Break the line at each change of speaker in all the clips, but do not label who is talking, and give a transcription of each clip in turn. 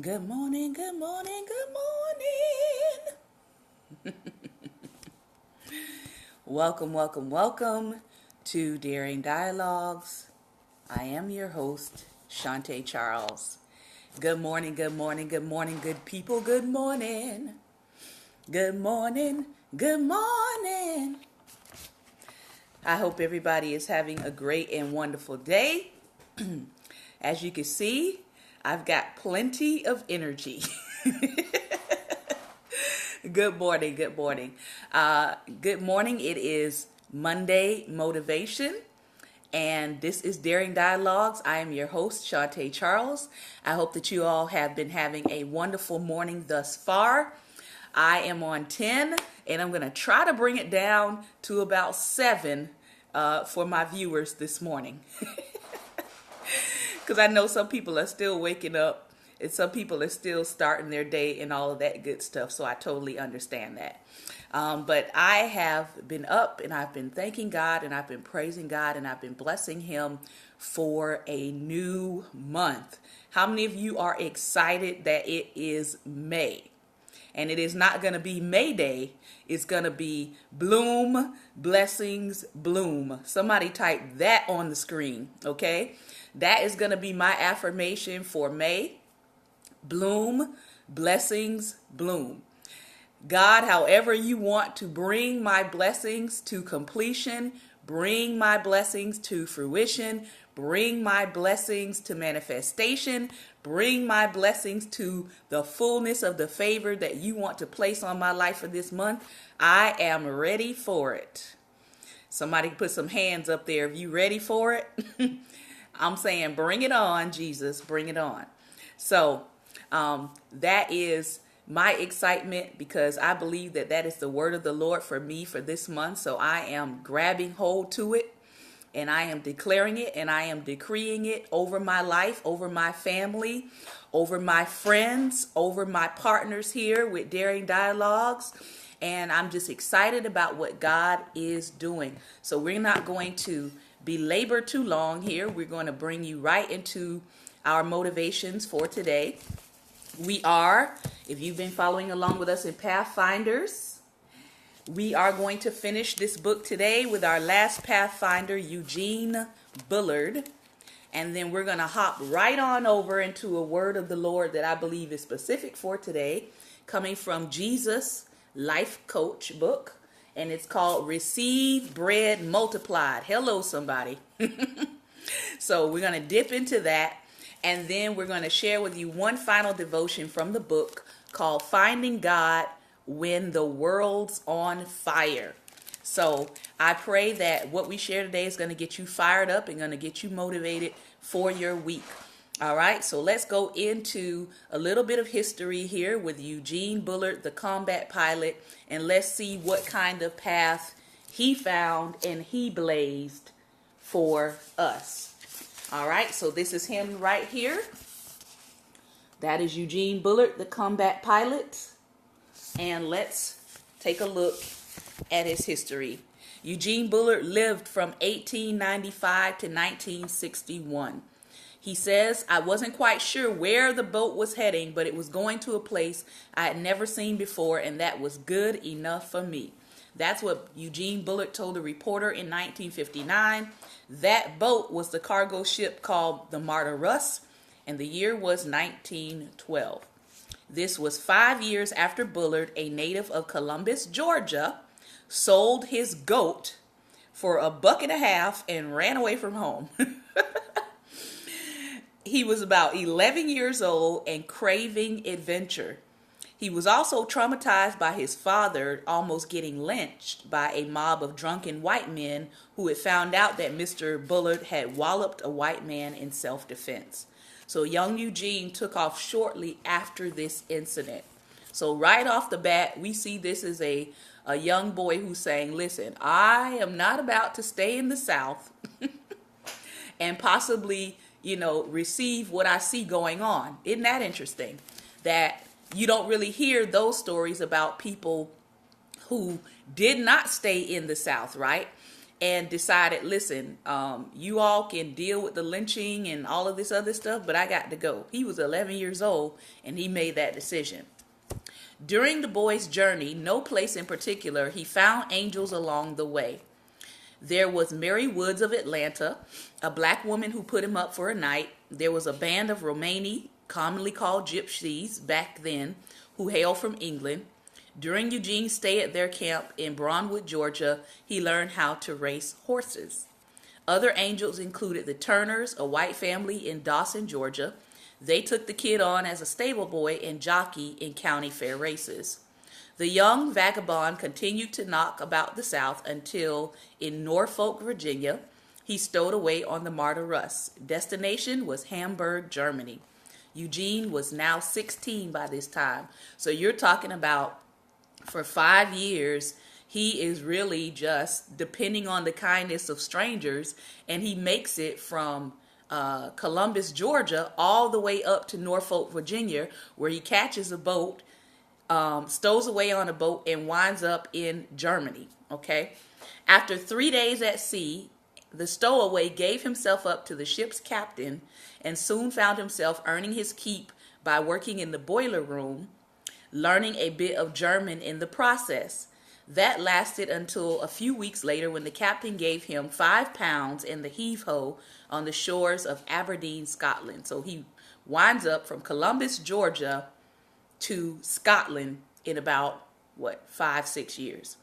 Good morning, good morning, good morning. Welcome to Daring Dialogues. I am your host, Shantae Charles. Good morning, good people, good morning. Good morning, good morning. I hope everybody is having a great and wonderful day. As you can see, I've got plenty of energy. Good morning. Good morning. It is Monday Motivation, and this is Daring Dialogues. I am your host, Shantae Charles. I hope that you all have been having a wonderful morning thus far. I am on 10, and I'm going to try to bring it down to about 7 for my viewers this morning. Because I know some people are still waking up and some people are still starting their day and all of that good stuff. So I totally understand that. But I have been up and I've been thanking God and I've been praising God and I've been blessing Him for a new month. How many of you are excited that it is May? And it is not going to be May Day. It's going to be Bloom, Blessings, Bloom. Somebody type that on the screen, okay? That is going to be my affirmation for May. Bloom, blessings, bloom. God, however you want to bring my blessings to completion, bring my blessings to fruition, bring my blessings to manifestation, bring my blessings to the fullness of the favor that you want to place on my life for this month. I am ready for it. Somebody put some hands up there if you ready for it. I'm saying bring it on, Jesus, bring it on. So that is my excitement because I believe that that is the word of the Lord for me for this month. So I am grabbing hold to it and I am declaring it and I am decreeing it over my life, over my family, over my friends, over my partners here with Daring Dialogues. And I'm just excited about what God is doing. So we're not going to belabor too long here. We're going to bring you right into our motivations for today. We are, if you've been following along with us in Pathfinders, we are going to finish this book today with our last Pathfinder, Eugene Bullard. And then we're going to hop right on over into a word of the Lord that I believe is specific for today, coming from Jesus Life Coach book. And it's called Receive Bread Multiplied. Hello, somebody. So we're going to dip into that. And then we're going to share with you one final devotion from the book called Finding God When the World's on Fire. So I pray that what we share today is going to get you fired up and going to get you motivated for your week. All right, so let's go into a little bit of history here with Eugene Bullard, the combat pilot, and let's see what kind of path he found and he blazed for us. All right, so this is him right here. That is Eugene Bullard, the combat pilot. And let's take a look at his history. Eugene Bullard lived from 1895 to 1961. He says, I wasn't quite sure where the boat was heading, but it was going to a place I had never seen before, and that was good enough for me. That's what Eugene Bullard told a reporter in 1959. That boat was the cargo ship called the Martyr Russ, and the year was 1912. This was 5 years after Bullard, a native of Columbus, Georgia, sold his goat for $1.50 and ran away from home. He was about 11 years old and craving adventure. He was also traumatized by his father almost getting lynched by a mob of drunken white men who had found out that Mr. Bullard had walloped a white man in self-defense. So young Eugene took off shortly after this incident. So right off the bat, we see this as a young boy who's saying, listen, I am not about to stay in the South and possibly, receive what I see going on. Isn't that interesting? That you don't really hear those stories about people who did not stay in the South, right? and decided, listen, you all can deal with the lynching and all of this other stuff, but I got to go. He was 11 years old and he made that decision. During the boy's journey, no place in particular, he found angels along the way. There was Mary Woods of Atlanta, a black woman who put him up for a night. There was a band of Romani, commonly called gypsies back then, who hail from England. During Eugene's stay at their camp in Braunwood, Georgia, he learned how to race horses. Other angels included the Turners, a white family in Dawson, Georgia. They took the kid on as a stable boy and jockey in county fair races. The young vagabond continued to knock about the South until, in Norfolk, Virginia, he stowed away on the Martyr Russ. Destination was Hamburg, Germany. Eugene was now 16 by this time. So you're talking about, for 5 years, he is really just depending on the kindness of strangers, and he makes it from Columbus, Georgia, all the way up to Norfolk, Virginia, where he catches a boat, stows away on a boat, and winds up in Germany. Okay. After 3 days at sea, the stowaway gave himself up to the ship's captain and soon found himself earning his keep by working in the boiler room, learning a bit of German in the process. That lasted until a few weeks later when the captain gave him £5 in the heave-ho on the shores of Aberdeen, Scotland. So he winds up from Columbus, Georgia to Scotland in about, 5-6 years.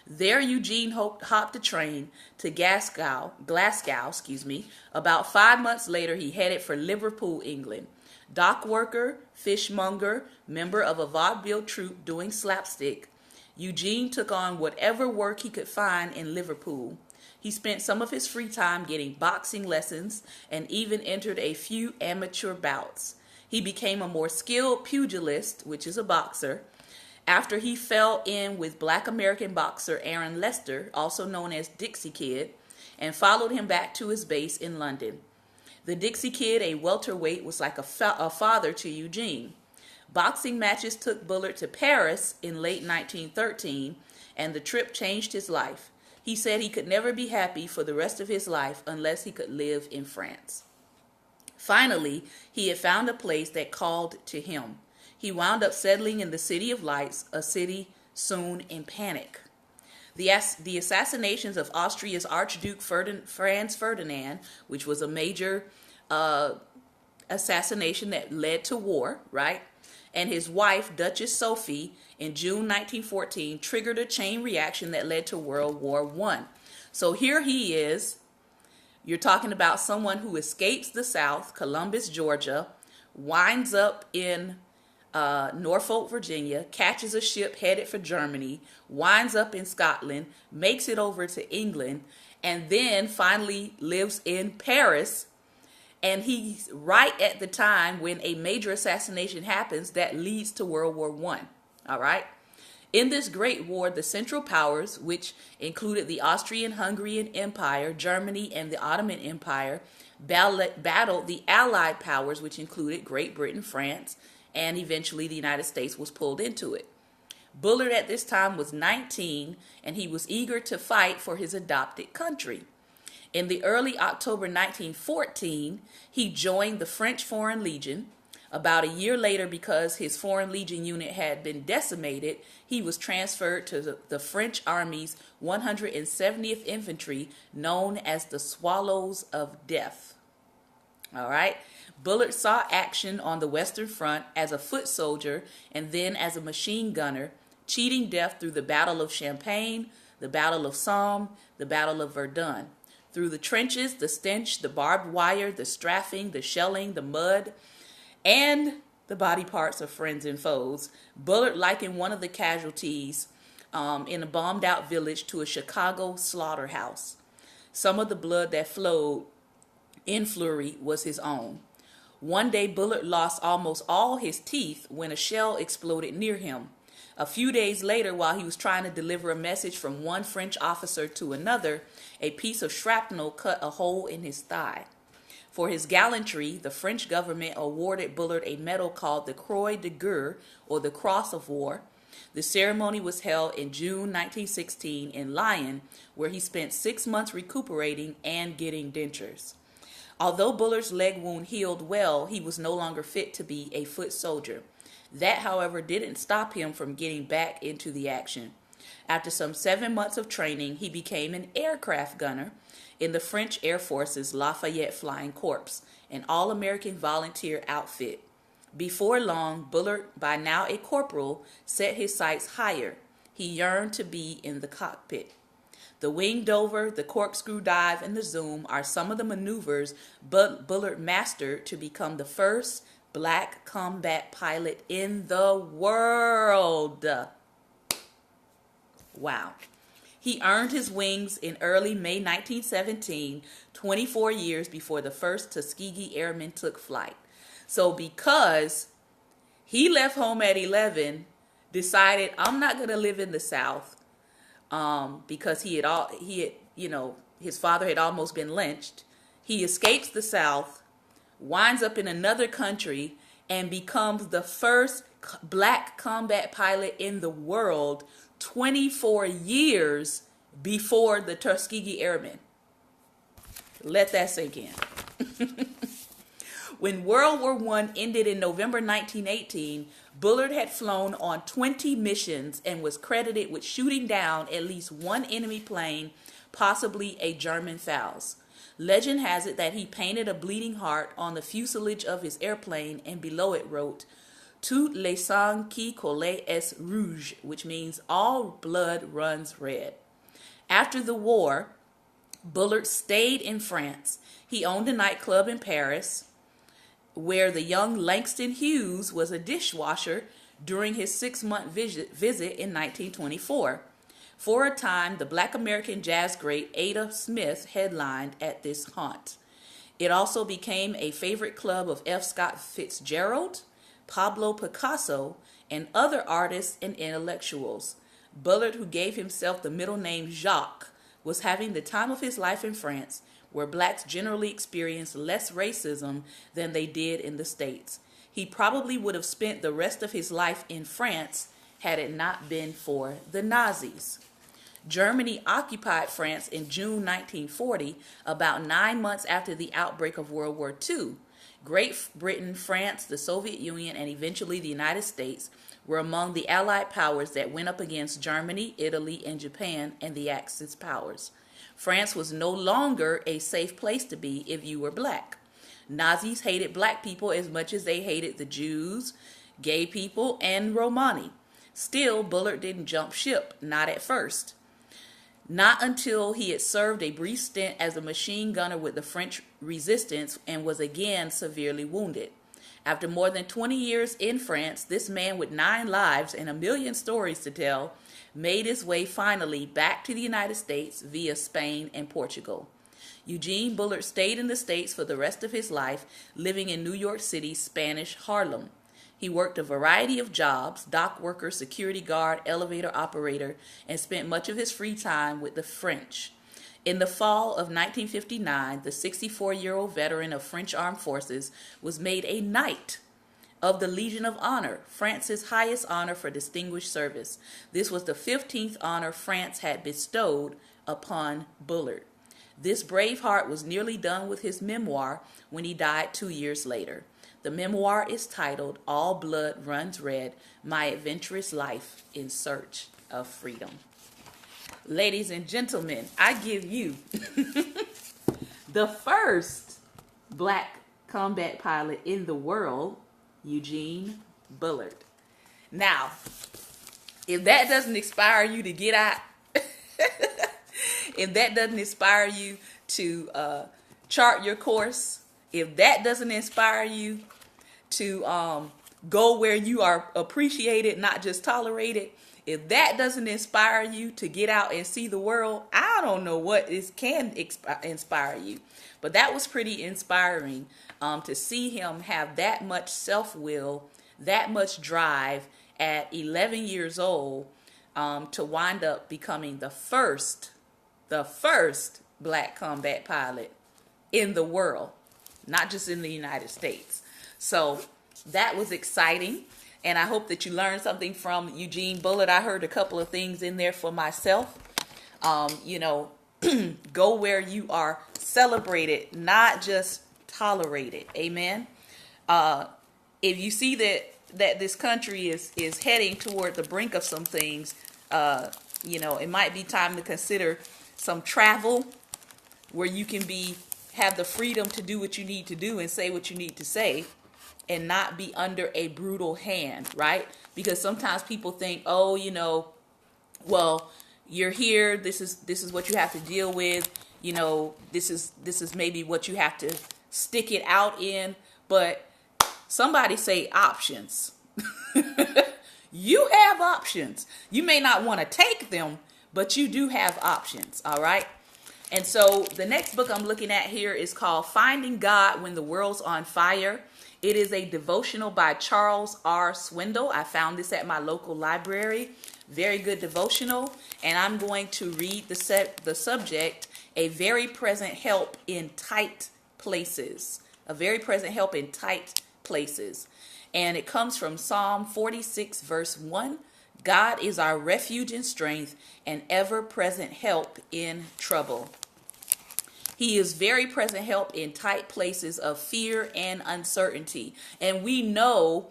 There Eugene hopped a train to Glasgow. About 5 months later, he headed for Liverpool, England. Dock worker, fishmonger, member of a vaudeville troupe doing slapstick, Eugene took on whatever work he could find in Liverpool. He spent some of his free time getting boxing lessons and even entered a few amateur bouts. He became a more skilled pugilist, which is a boxer, after he fell in with black American boxer Aaron Lester, also known as Dixie Kid, and followed him back to his base in London. The Dixie Kid, a welterweight, was like a father to Eugene. Boxing matches took Bullard to Paris in late 1913, and the trip changed his life. He said he could never be happy for the rest of his life unless he could live in France. Finally, he had found a place that called to him. He wound up settling in the City of Lights, a city soon in panic. The assassinations of Austria's Archduke Franz Ferdinand, which was a major assassination that led to war, right? And his wife, Duchess Sophie, in June 1914, triggered a chain reaction that led to World War I. So here he is. You're talking about someone who escapes the South, Columbus, Georgia, winds up in Norfolk, Virginia, catches a ship headed for Germany, winds up in Scotland, makes it over to England, and then finally lives in Paris. And he's right at the time when a major assassination happens that leads to World War I. All right. In this great war, the Central Powers, which included the Austrian-Hungarian Empire, Germany, and the Ottoman Empire, battled the Allied powers, which included Great Britain, France, and eventually the United States was pulled into it. Bullard at this time was 19, and he was eager to fight for his adopted country. In the early October 1914, he joined the French Foreign Legion. About a year later, because his Foreign Legion unit had been decimated, he was transferred to the French Army's 170th Infantry, known as the Swallows of Death. All right. Bullard saw action on the Western Front as a foot soldier and then as a machine gunner, cheating death through the Battle of Champagne, the Battle of Somme, the Battle of Verdun. Through the trenches, the stench, the barbed wire, the strafing, the shelling, the mud, and the body parts of friends and foes, Bullard likened one of the casualties in a bombed-out village to a Chicago slaughterhouse. Some of the blood that flowed in flurry was his own. One day, Bullard lost almost all his teeth when a shell exploded near him. A few days later, while he was trying to deliver a message from one French officer to another, a piece of shrapnel cut a hole in his thigh. For his gallantry, the French government awarded Bullard a medal called the Croix de Guerre, or the Cross of War. The ceremony was held in June 1916 in Lyon, where he spent 6 months recuperating and getting dentures. Although Bullard's leg wound healed well, he was no longer fit to be a foot soldier. That, however, didn't stop him from getting back into the action. After some 7 months of training, he became an aircraft gunner in the French Air Force's Lafayette Flying Corps, an all-American volunteer outfit. Before long, Bullard, by now a corporal, set his sights higher. He yearned to be in the cockpit. The winged over, the corkscrew dive, and the zoom are some of the maneuvers Bullard mastered to become the first black combat pilot in the world. Wow. He earned his wings in early May 1917, 24 years before the first Tuskegee Airmen took flight. So because he left home at 11, decided I'm not going to live in the South, because his father had almost been lynched. He escapes the South, winds up in another country, and becomes the first black combat pilot in the world 24 years before the Tuskegee Airmen. Let that sink in. When World War I ended in November 1918, Bullard had flown on 20 missions and was credited with shooting down at least one enemy plane, possibly a German Faust. Legend has it that he painted a bleeding heart on the fuselage of his airplane, and below it wrote, "Tout le sang qui coule est rouge," which means all blood runs red. After the war, Bullard stayed in France. He owned a nightclub in Paris, where the young Langston Hughes was a dishwasher during his 6-month visit in 1924. For a time, the black American jazz great Ada Smith headlined at this haunt. It also became a favorite club of F. Scott Fitzgerald, Pablo Picasso, and other artists and intellectuals. Bullard, who gave himself the middle name Jacques, was having the time of his life in France, where blacks generally experienced less racism than they did in the States. He probably would have spent the rest of his life in France had it not been for the Nazis. Germany occupied France in June 1940, about 9 months after the outbreak of World War II. Great Britain, France, the Soviet Union, and eventually the United States were among the Allied powers that went up against Germany, Italy, and Japan and the Axis powers. France was no longer a safe place to be if you were black. Nazis hated black people as much as they hated the Jews, gay people, and Romani. Still, Bullard didn't jump ship, not at first. Not until he had served a brief stint as a machine gunner with the French resistance and was again severely wounded. After more than 20 years in France, this man with 9 lives and a million stories to tell made his way finally back to the United States via Spain and Portugal. Eugene Bullard stayed in the States for the rest of his life, living in New York City's Spanish Harlem. He worked a variety of jobs: dock worker, security guard, elevator operator, and spent much of his free time with the French. In the fall of 1959, the 64-year-old veteran of French armed forces was made a Knight of the Legion of Honor, France's highest honor for distinguished service. This was the 15th honor France had bestowed upon Bullard. This brave heart was nearly done with his memoir when he died 2 years later. The memoir is titled "All Blood Runs Red: My Adventurous Life in Search of Freedom." Ladies and gentlemen, I give you the first black combat pilot in the world, Eugene Bullard. Now, if that doesn't inspire you to get out, if that doesn't inspire you to chart your course, if that doesn't inspire you to go where you are appreciated, not just tolerated, if that doesn't inspire you to get out and see the world, I don't know what can inspire you. But that was pretty inspiring to see him have that much self-will, that much drive at 11 years old, to wind up becoming the first black combat pilot in the world, not just in the United States. So that was exciting. And I hope that you learned something from Eugene Bullard. I heard a couple of things in there for myself. You know, go where you are celebrated, not just tolerated. Amen. If you see that this country is heading toward the brink of some things, you know, it might be time to consider some travel where you can have the freedom to do what you need to do and say what you need to say, and not be under a brutal hand, right? Because sometimes people think, oh, you know, well, you're here, this is what you have to deal with, you know, this is maybe what you have to stick it out in. But somebody say options. You have options. You may not want to take them, but you do have options. All right. And so the next book I'm looking at here is called Finding God When the World's on Fire. It is a devotional by Charles R. Swindoll. I found this at my local library. Very good devotional. And I'm going to read the subject, A Very Present Help in Tight Places. A very present help in tight places. And it comes from Psalm 46, verse 1. God is our refuge and strength, and ever-present help in trouble. He is very present help in tight places of fear and uncertainty. And we know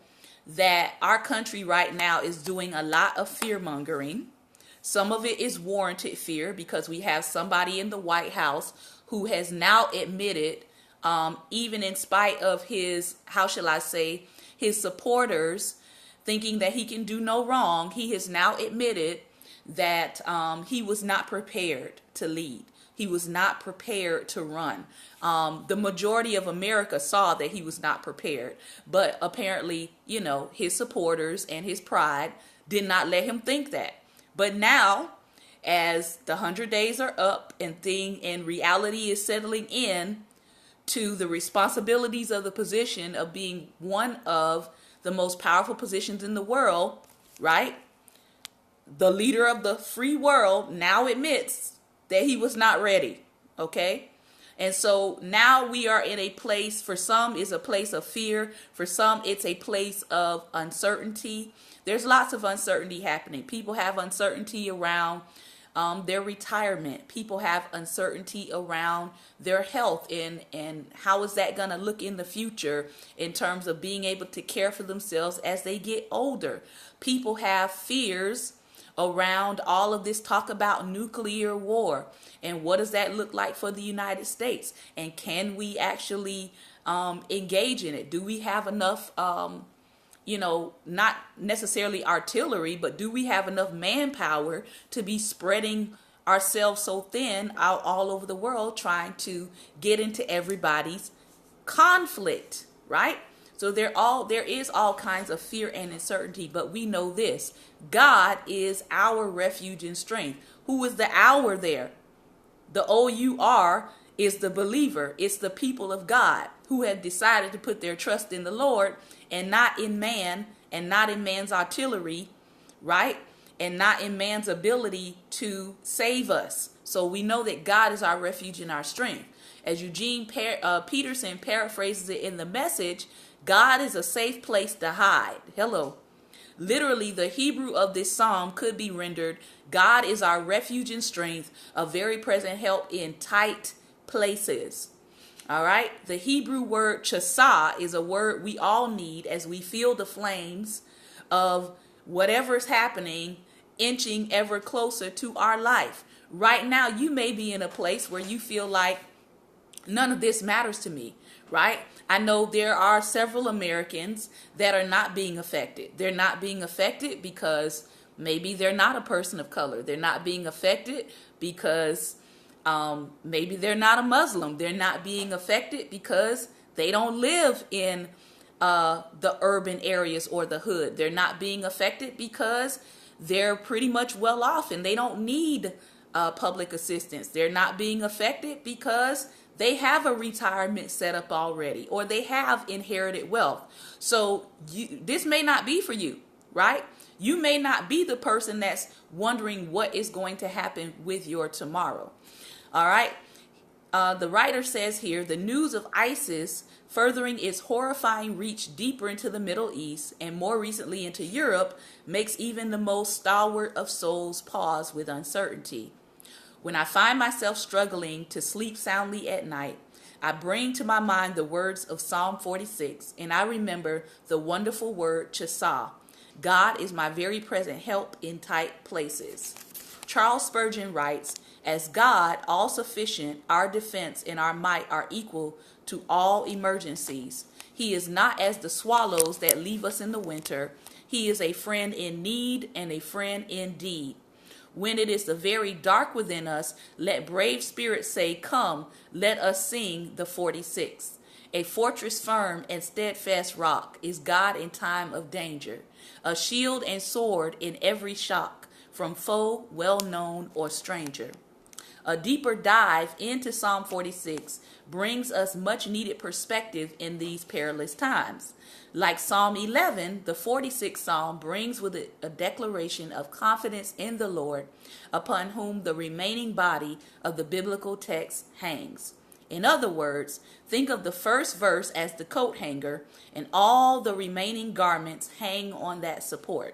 that our country right now is doing a lot of fear mongering. Some of it is warranted fear, because we have somebody in the White House who has now admitted, even in spite of his, how shall I say, his supporters thinking that he can do no wrong, he has now admitted that he was not prepared to lead. He was not prepared to run. The majority of America saw that he was not prepared, but apparently, you know, his supporters and his pride did not let him think that. But now, as the 100 days are up and reality is settling in to the responsibilities of the position of being one of the most powerful positions in the world, right? The leader of the free world now admits that he was not ready, okay? And so now we are in a place, for some is a place of fear, for some it's a place of uncertainty. There's lots of uncertainty happening. People have uncertainty around their retirement. People have uncertainty around their health and how is that going to look in the future in terms of being able to care for themselves as they get older. People have fears around all of this talk about nuclear war, and what does that look like for the United States, and can we actually engage in it? Do we have enough you know, not necessarily artillery, but do we have enough manpower to be spreading ourselves so thin out all over the world trying to get into everybody's conflict, right? So there is all kinds of fear and uncertainty, but we know this: God is our refuge and strength. Who is the our there? The O-U-R is the believer. It's the people of God who have decided to put their trust in the Lord and not in man, and not in man's artillery, right? And not in man's ability to save us. So we know that God is our refuge and our strength. As Eugene Peterson paraphrases it in The Message, God is a safe place to hide. Hello. Literally, the Hebrew of this psalm could be rendered, God is our refuge and strength, a very present help in tight places. All right. The Hebrew word chasah is a word we all need as we feel the flames of whatever's happening inching ever closer to our life. Right now, you may be in a place where you feel like none of this matters to me, right? I know there are several Americans that are not being affected. They're not being affected because maybe they're not a person of color. They're not being affected because maybe they're not a Muslim. They're not being affected because they don't live in the urban areas or the hood. They're not being affected because they're pretty much well off and they don't need public assistance. They're not being affected because they have a retirement set up already, or they have inherited wealth. So this may not be for you, right? You may not be the person that's wondering what is going to happen with your tomorrow. All right. The writer says here, the news of ISIS furthering its horrifying reach deeper into the Middle East and more recently into Europe makes even the most stalwart of souls pause with uncertainty. When I find myself struggling to sleep soundly at night, I bring to my mind the words of Psalm 46, and I remember the wonderful word chasah. God is my very present help in tight places. Charles Spurgeon writes, as God, all sufficient, our defense and our might are equal to all emergencies. He is not as the swallows that leave us in the winter. He is a friend in need and a friend indeed. When it is the very dark within us, let brave spirits say, come, let us sing the 46th. A fortress firm and steadfast rock is God in time of danger, a shield and sword in every shock, from foe, well known, or stranger. A deeper dive into Psalm 46 brings us much needed perspective in these perilous times. Like Psalm 11, the 46th Psalm brings with it a declaration of confidence in the Lord, upon whom the remaining body of the biblical text hangs. In other words, think of the first verse as the coat hanger, and all the remaining garments hang on that support.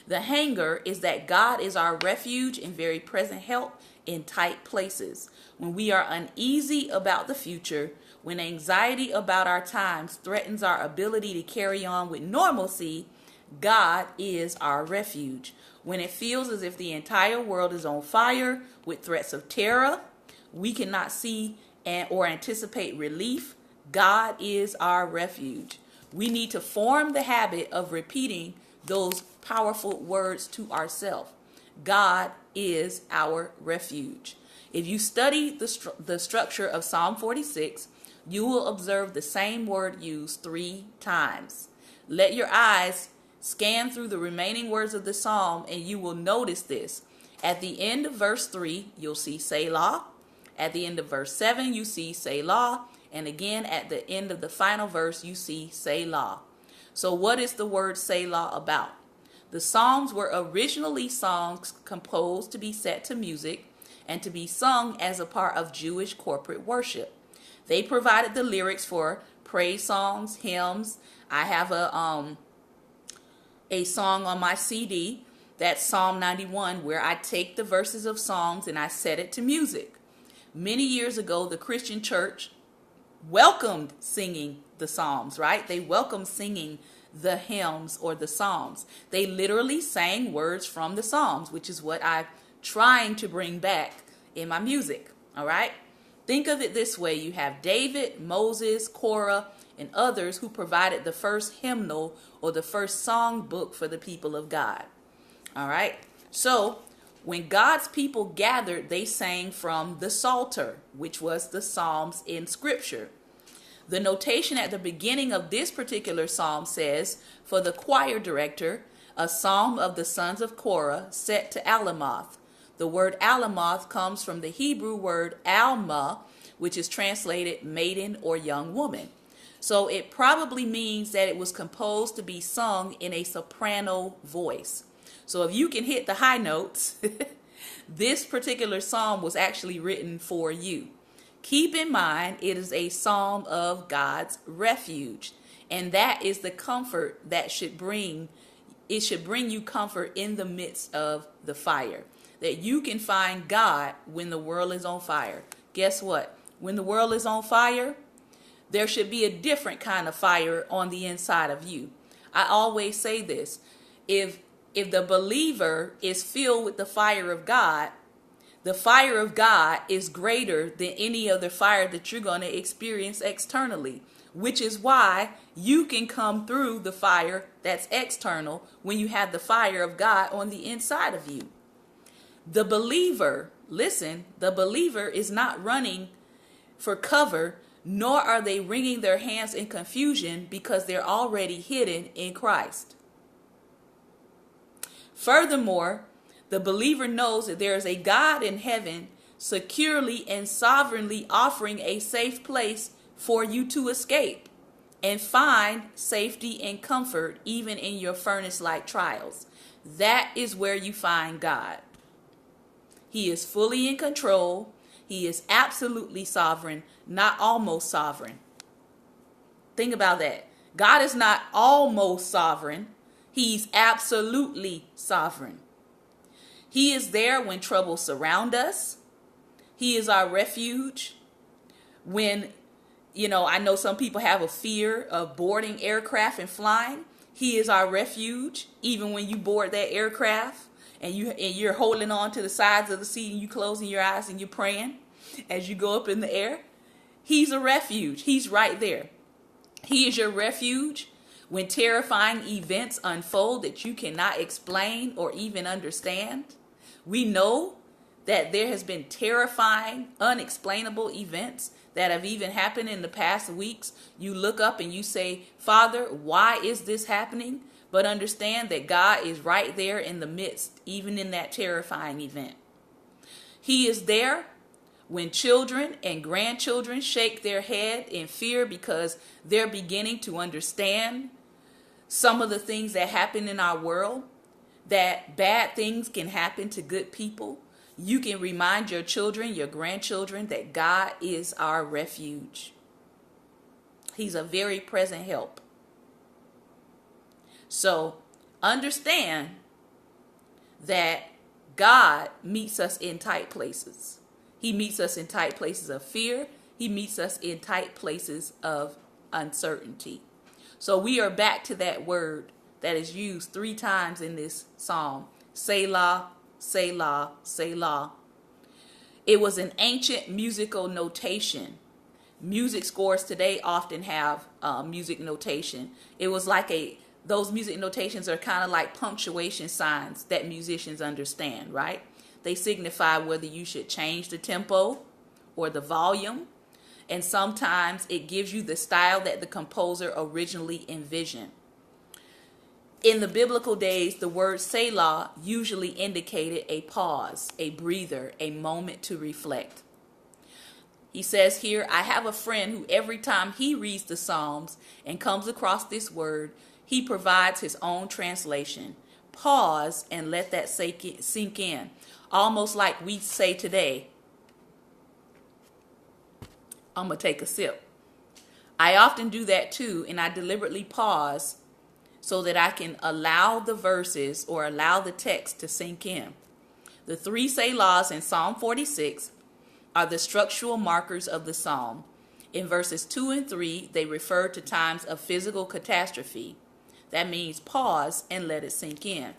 The hanger is that God is our refuge and very present help in tight places. When we are uneasy about the future, when anxiety about our times threatens our ability to carry on with normalcy, God is our refuge. When it feels as if the entire world is on fire with threats of terror, we cannot see or anticipate relief, God is our refuge. We need to form the habit of repeating those powerful words to ourselves. God is our refuge. If you study the structure of Psalm 46, you will observe the same word used 3 times. Let your eyes scan through the remaining words of the psalm and you will notice this. At the end of verse 3, you'll see Selah. At the end of verse 7, you see Selah. And again, at the end of the final verse, you see Selah. So what is the word Selah about? The Psalms were originally songs composed to be set to music and to be sung as a part of Jewish corporate worship. They provided the lyrics for praise songs, hymns. I have a song on my CD, that's Psalm 91, where I take the verses of songs and I set it to music. Many years ago, the Christian church welcomed singing the Psalms, right? They welcomed singing the hymns or the Psalms. They literally sang words from the Psalms, which is what I'm trying to bring back in my music, all right? Think of it this way. You have David, Moses, Korah, and others who provided the first hymnal or the first song book for the people of God, all right? So when God's people gathered, they sang from the Psalter, which was the Psalms in Scripture. The notation at the beginning of this particular psalm says, for the choir director, a psalm of the sons of Korah set to Alamoth. The word Alamoth comes from the Hebrew word Alma, which is translated maiden or young woman. So it probably means that it was composed to be sung in a soprano voice. So if you can hit the high notes, this particular psalm was actually written for you. Keep in mind, it is a psalm of God's refuge, and that is the comfort that should bring you comfort in the midst of the fire. That you can find God when the world is on fire. Guess what? When the world is on fire, there should be a different kind of fire on the inside of you. I always say this. If the believer is filled with the fire of God is greater than any other fire that you're going to experience externally, which is why you can come through the fire that's external when you have the fire of God on the inside of you. The believer, listen, the believer is not running for cover, nor are they wringing their hands in confusion because they're already hidden in Christ. Furthermore, the believer knows that there is a God in heaven securely and sovereignly offering a safe place for you to escape and find safety and comfort even in your furnace-like trials. That is where you find God. He is fully in control. He is absolutely sovereign, not almost sovereign. Think about that. God is not almost sovereign. He's absolutely sovereign. He is there when troubles surround us. He is our refuge. When, I know some people have a fear of boarding aircraft and flying. He is our refuge. Even when you board that aircraft and you're holding on to the sides of the seat and you closing your eyes and you're praying as you go up in the air. He's a refuge. He's right there. He is your refuge when terrifying events unfold that you cannot explain or even understand. We know that there has been terrifying, unexplainable events that have even happened in the past weeks. You look up and you say, Father, why is this happening? But understand that God is right there in the midst, even in that terrifying event. He is there when children and grandchildren shake their head in fear because they're beginning to understand some of the things that happen in our world, that bad things can happen to good people. You can remind your children, your grandchildren, that God is our refuge. He's a very present help. So understand that God meets us in tight places. He meets us in tight places of fear. He meets us in tight places of uncertainty. So we are back to that word that is used 3 times in this psalm. Selah, Selah, Selah. It was an ancient musical notation. Music scores today often have music notation. It was like those music notations are kind of like punctuation signs that musicians understand, right? They signify whether you should change the tempo or the volume. And sometimes it gives you the style that the composer originally envisioned. In the biblical days, the word Selah usually indicated a pause, a breather, a moment to reflect. He says here, I have a friend who every time he reads the Psalms and comes across this word, he provides his own translation. Pause and let that sink in. Almost like we say today, I'm going to take a sip. I often do that too, and I deliberately pause so that I can allow the verses or allow the text to sink in. The 3 Selahs in Psalm 46 are the structural markers of the psalm. In verses 2 and 3, they refer to times of physical catastrophe. That means pause and let it sink in.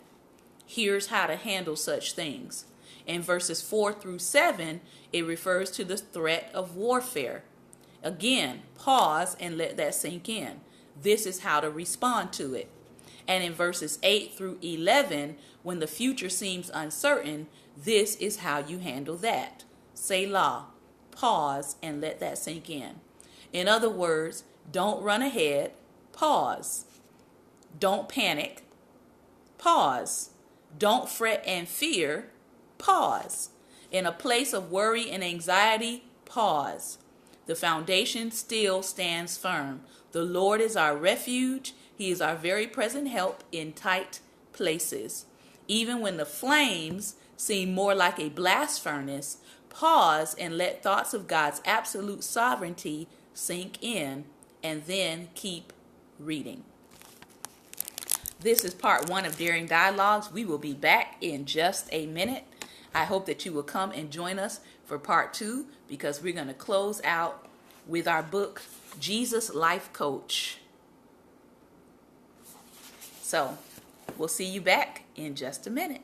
Here's how to handle such things. In verses 4 through 7, it refers to the threat of warfare. Again, pause and let that sink in. This is how to respond to it. And in verses 8 through 11, when the future seems uncertain, this is how you handle that. Selah, pause and let that sink in. In other words, don't run ahead, pause. Don't panic, pause. Don't fret and fear, pause. In a place of worry and anxiety, pause. The foundation still stands firm. The Lord is our refuge. He is our very present help in tight places. Even when the flames seem more like a blast furnace, pause and let thoughts of God's absolute sovereignty sink in, and then keep reading. This is part 1 of Daring Dialogues. We will be back in just a minute. I hope that you will come and join us for part 2, because we're going to close out with our book, Jesus Life Coach. So we'll see you back in just a minute.